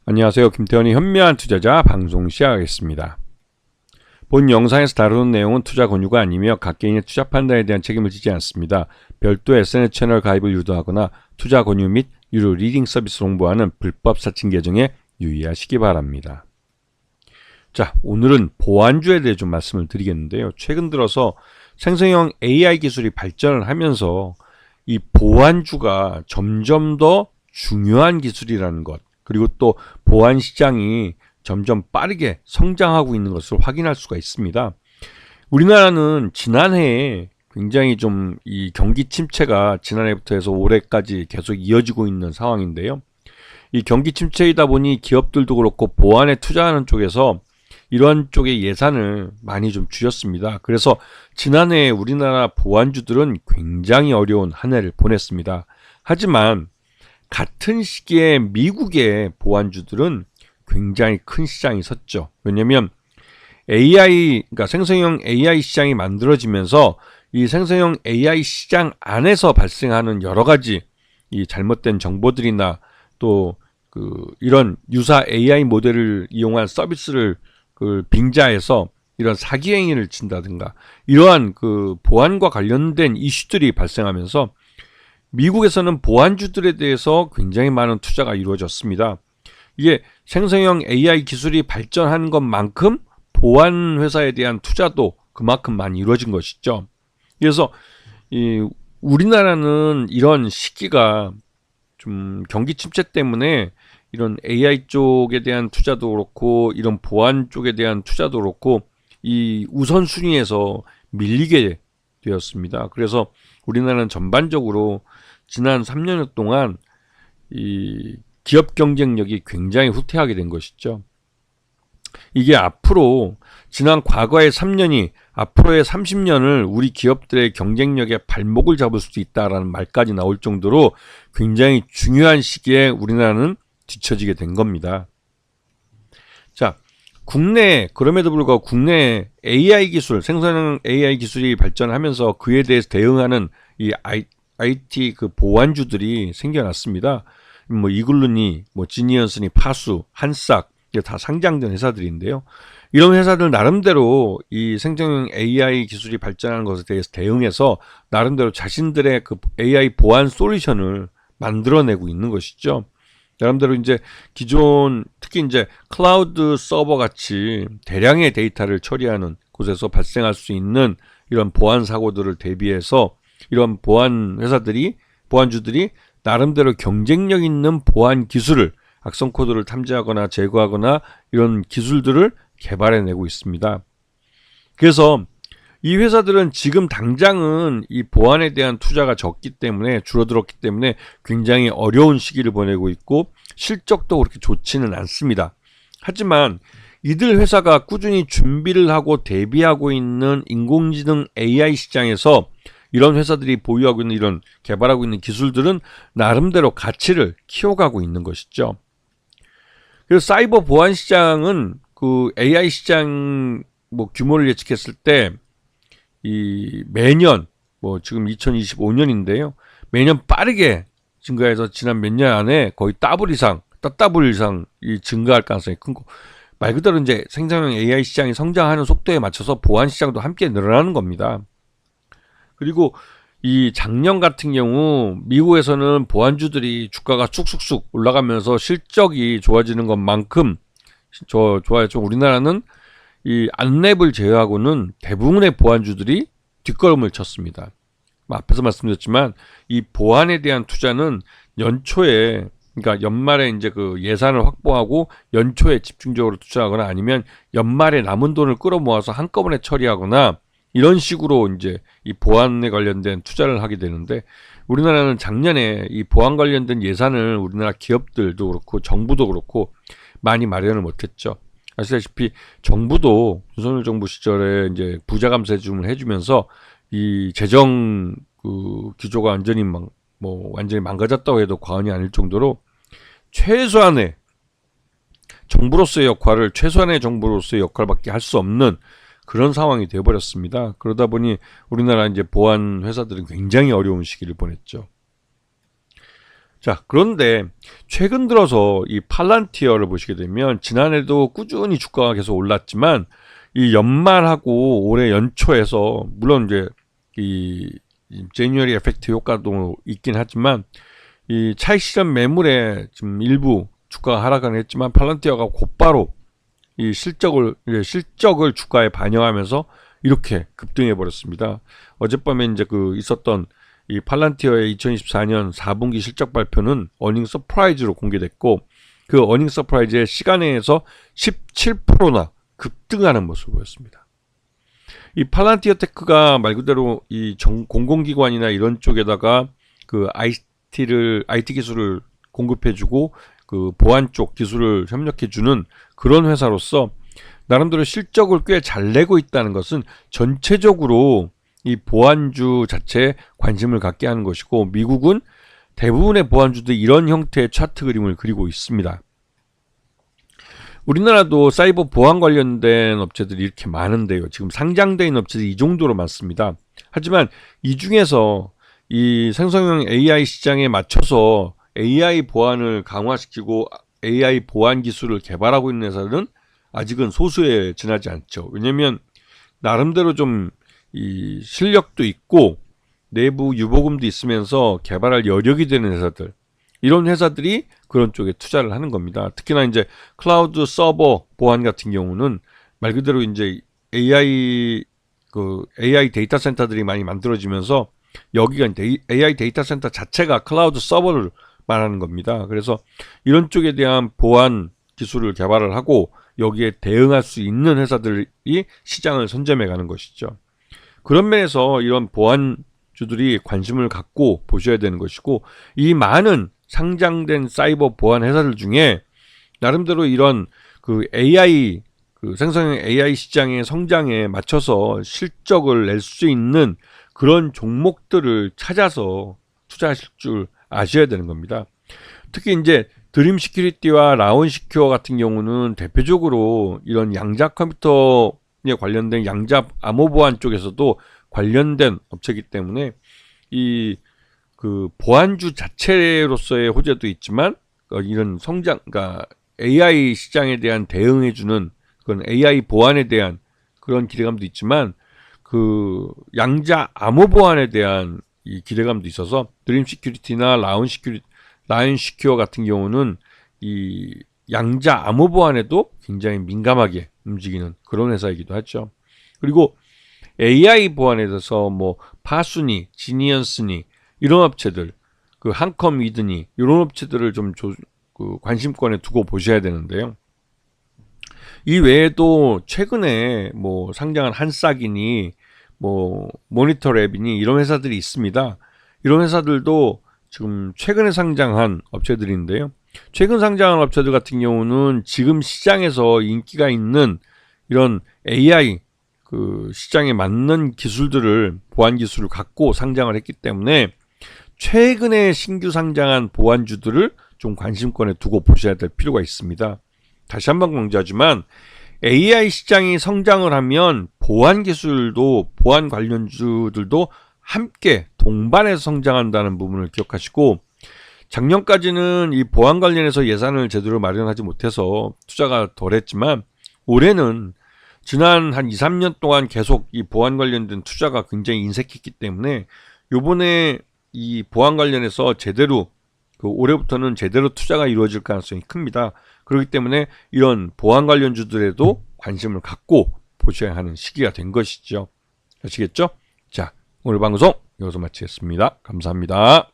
안녕하세요. 김태원의 현명한 투자자 방송 시작하겠습니다. 본 영상에서 다루는 내용은 투자 권유가 아니며 각 개인의 투자 판단에 대한 책임을 지지 않습니다. 별도 SNS 채널 가입을 유도하거나 투자 권유 및 유료 리딩 서비스 홍보하는 불법 사칭 계정에 유의하시기 바랍니다. 자, 오늘은 보안주에 대해 좀 말씀을 드리겠는데요. 최근 들어서 생성형 AI 기술이 발전을 하면서 이 보안주가 점점 더 중요한 기술이라는 것, 그리고 또 보안 시장이 점점 빠르게 성장하고 있는 것을 확인할 수가 있습니다. 우리나라는 지난해에 굉장히 좀 이 경기 침체가 지난해부터 해서 올해까지 계속 이어지고 있는 상황인데요. 이 경기 침체이다 보니 기업들도 그렇고 보안에 투자하는 쪽에서 이런 쪽의 예산을 많이 좀 줄였습니다. 그래서 지난해 우리나라 보안주들은 굉장히 어려운 한 해를 보냈습니다. 하지만 같은 시기에 미국의 보안주들은 굉장히 큰 시장이 섰죠. 왜냐하면 그러니까 생성형 AI 시장이 만들어지면서 이 생성형 AI 시장 안에서 발생하는 여러 가지 이 잘못된 정보들이나 또 이런 유사 AI 모델을 이용한 서비스를 빙자해서 이런 사기 행위를 친다든가 이러한 보안과 관련된 이슈들이 발생하면서 미국에서는 보안주들에 대해서 굉장히 많은 투자가 이루어졌습니다. 이게 생성형 AI 기술이 발전한 것만큼 보안 회사에 대한 투자도 그만큼 많이 이루어진 것이죠. 그래서 우리나라는 이런 시기가 좀 경기 침체 때문에 이런 AI 쪽에 대한 투자도 그렇고 이런 보안 쪽에 대한 투자도 그렇고 이 우선순위에서 밀리게 되었습니다. 그래서 우리나라는 전반적으로 지난 3년 동안 이 기업 경쟁력이 굉장히 후퇴하게 된 것이죠. 이게 앞으로 지난 과거의 3년이 앞으로의 30년을 우리 기업들의 경쟁력에 발목을 잡을 수도 있다라는 말까지 나올 정도로 굉장히 중요한 시기에 우리나라는 뒤처지게 된 겁니다. 자, 그럼에도 불구하고 국내 AI 기술, 생성형 AI 기술이 발전하면서 그에 대해서 대응하는 이 IT 보안주들이 생겨났습니다. 뭐 이글루니, 뭐 지니언스니, 파수, 한싹 이게 다 상장된 회사들인데요. 이런 회사들 나름대로 이 생성형 AI 기술이 발전하는 것에 대해서 대응해서 나름대로 자신들의 AI 보안 솔루션을 만들어내고 있는 것이죠. 나름대로 이제 기존 특히 이제 클라우드 서버 같이 대량의 데이터를 처리하는 곳에서 발생할 수 있는 이런 보안 사고들을 대비해서 이런 보안주들이 나름대로 경쟁력 있는 보안 기술을 악성 코드를 탐지하거나 제거하거나 이런 기술들을 개발해내고 있습니다. 그래서 이 회사들은 지금 당장은 이 보안에 대한 투자가 줄어들었기 때문에 굉장히 어려운 시기를 보내고 있고 실적도 그렇게 좋지는 않습니다. 하지만 이들 회사가 꾸준히 준비를 하고 대비하고 있는 인공지능 AI 시장에서 이런 회사들이 보유하고 있는 이런 개발하고 있는 기술들은 나름대로 가치를 키워가고 있는 것이죠. 그래서 사이버 보안 시장은 AI 시장 규모를 예측했을 때 이 매년 지금 2025년인데요. 매년 빠르게 증가해서 지난 몇 년 안에 거의 더블 이상 이 증가할 가능성이 큰 거. 말 그대로 이제 생성형 AI 시장이 성장하는 속도에 맞춰서 보안 시장도 함께 늘어나는 겁니다. 그리고 이 작년 같은 경우 미국에서는 보안주들이 주가가 쑥쑥쑥 올라가면서 실적이 좋아지는 것만큼 좋아했죠. 우리나라는 이 안랩을 제외하고는 대부분의 보안주들이 뒷걸음을 쳤습니다. 앞에서 말씀드렸지만 이 보안에 대한 투자는 연초에 그러니까 연말에 이제 예산을 확보하고 연초에 집중적으로 투자하거나 아니면 연말에 남은 돈을 끌어모아서 한꺼번에 처리하거나 이런 식으로 이제 이 보안에 관련된 투자를 하게 되는데 우리나라는 작년에 이 보안 관련된 예산을 우리나라 기업들도 그렇고 정부도 그렇고 많이 마련을 못했죠. 아시다시피 정부도 윤석열 정부 시절에 이제 부자 감세줌을 해주면서 이 재정 기조가 완전히 완전히 망가졌다고 해도 과언이 아닐 정도로 최소한의 정부로서의 역할밖에 할 수 없는 그런 상황이 되어버렸습니다. 그러다 보니 우리나라 이제 보안 회사들은 굉장히 어려운 시기를 보냈죠. 자, 그런데 최근 들어서 이 팔란티어를 보시게 되면 지난해도 꾸준히 주가가 계속 올랐지만 이 연말하고 올해 연초에서 물론 이제 이 제뉴어리 에펙트 효과도 있긴 하지만 이 차익 실현 매물에 지금 일부 주가가 하락은 했지만 팔란티어가 곧바로 이 실적을 주가에 반영하면서 이렇게 급등해 버렸습니다. 어젯밤에 이제 그 있었던 이 팔란티어의 2024년 4분기 실적 발표는 어닝 서프라이즈로 공개됐고 그 어닝 서프라이즈의 시간에서 17%나 급등하는 모습을 보였습니다. 이 팔란티어 테크가 말 그대로 이 공공기관이나 이런 쪽에다가 그 IT 기술을 공급해주고 그 보안 쪽 기술을 협력해주는 그런 회사로서 나름대로 실적을 꽤 잘 내고 있다는 것은 전체적으로 이 보안주 자체에 관심을 갖게 하는 것이고 미국은 대부분의 보안주들이 이런 형태의 차트 그림을 그리고 있습니다. 우리나라도 사이버 보안 관련된 업체들이 이렇게 많은데요. 지금 상장되어 있는 업체들이 이 정도로 많습니다. 하지만 이 중에서 이 생성형 AI 시장에 맞춰서 AI 보안을 강화시키고 AI 보안 기술을 개발하고 있는 회사들은 아직은 소수에 지나지 않죠. 왜냐하면 나름대로 좀 이 실력도 있고 내부 유보금도 있으면서 개발할 여력이 되는 회사들, 이런 회사들이 그런 쪽에 투자를 하는 겁니다. 특히나 이제 클라우드 서버 보안 같은 경우는 말 그대로 이제 AI 데이터 센터들이 많이 만들어지면서 여기가 AI 데이터 센터 자체가 클라우드 서버를 말하는 겁니다. 그래서 이런 쪽에 대한 보안 기술을 개발을 하고 여기에 대응할 수 있는 회사들이 시장을 선점해 가는 것이죠. 그런 면에서 이런 보안주들이 관심을 갖고 보셔야 되는 것이고, 이 많은 상장된 사이버 보안 회사들 중에 나름대로 이런 그 AI 생성형 AI 시장의 성장에 맞춰서 실적을 낼 수 있는 그런 종목들을 찾아서 투자하실 줄 아셔야 되는 겁니다. 특히 이제 드림 시큐리티와 라온 시큐어 같은 경우는 대표적으로 이런 양자 컴퓨터에 관련된 양자 암호 보안 쪽에서도 관련된 업체이기 때문에 이 그 보안주 자체로서의 호재도 있지만 이런 성장, 그러니까 AI 시장에 대한 대응해주는 그런 AI 보안에 대한 그런 기대감도 있지만 그 양자 암호 보안에 대한 이 기대감도 있어서 드림 시큐리티나 라온 시큐어 같은 경우는 이 양자 암호 보안에도 굉장히 민감하게 움직이는 그런 회사이기도 하죠. 그리고 AI 보안에 대해서 뭐 파수니, 지니언스니 이런 업체들, 그 한컴 위드니 이런 업체들을 좀 그 관심권에 두고 보셔야 되는데요. 이 외에도 최근에 뭐 상장한 한싹이니 뭐 모니터랩이니 이런 회사들이 있습니다. 이런 회사들도 지금 최근에 상장한 업체들인데요. 최근 상장한 업체들 같은 경우는 지금 시장에서 인기가 있는 이런 AI 그 시장에 맞는 기술들을 보안 기술을 갖고 상장을 했기 때문에 최근에 신규 상장한 보안주들을 좀 관심권에 두고 보셔야 될 필요가 있습니다. 다시 한번 강조하지만 AI 시장이 성장을 하면 보안 기술도 보안 관련주들도 함께 동반해서 성장한다는 부분을 기억하시고, 작년까지는 이 보안 관련해서 예산을 제대로 마련하지 못해서 투자가 덜했지만 올해는 지난 한 2, 3년 동안 계속 이 보안 관련된 투자가 굉장히 인색했기 때문에 요번에 이 보안 관련해서 제대로 올해부터는 제대로 투자가 이루어질 가능성이 큽니다. 그렇기 때문에 이런 보안 관련주들에도 관심을 갖고 보셔야 하는 시기가 된 것이죠. 아시겠죠? 자, 오늘 방송 여기서 마치겠습니다. 감사합니다.